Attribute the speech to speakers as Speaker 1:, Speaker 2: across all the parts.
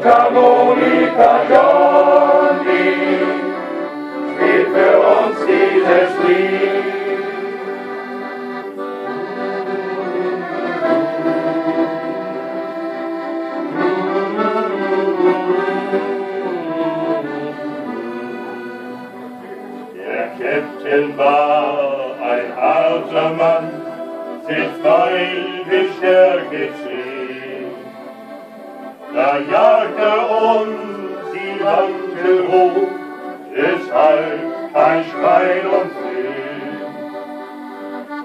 Speaker 1: Mundharmonika Johnny spielt für uns dieses Lied.
Speaker 2: Der Captain war ein harter Mann, sich weil wir Stärke sehen. Da jagt uns die Wand hoch, deshalb kein Schreien und Flehen.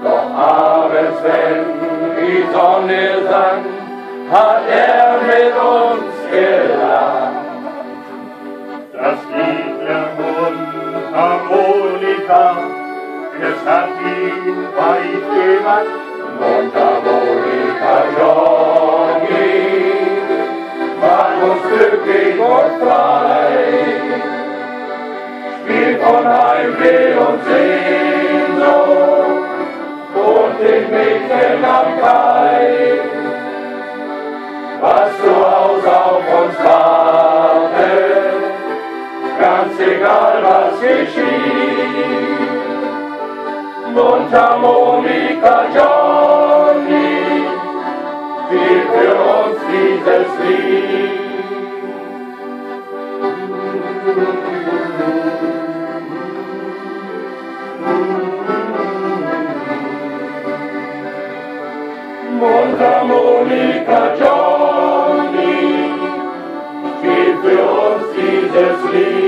Speaker 1: Doch abends, wenn die Sonne sank, hat mit uns gelacht.
Speaker 2: Das Lied der Mundharmonika, es hat ihn weit gemacht.
Speaker 1: Mundharmonika Johnny macht uns glücklich und frei, spielt von Heimweh und Sehnsucht und den Mädchen am Kai, was zu Hause auf uns wartet, ganz egal was geschieht. Mundharmonika Johnny spielt für uns dieses Lied. Mundharmonika Johnny spielt für uns dieses Lied.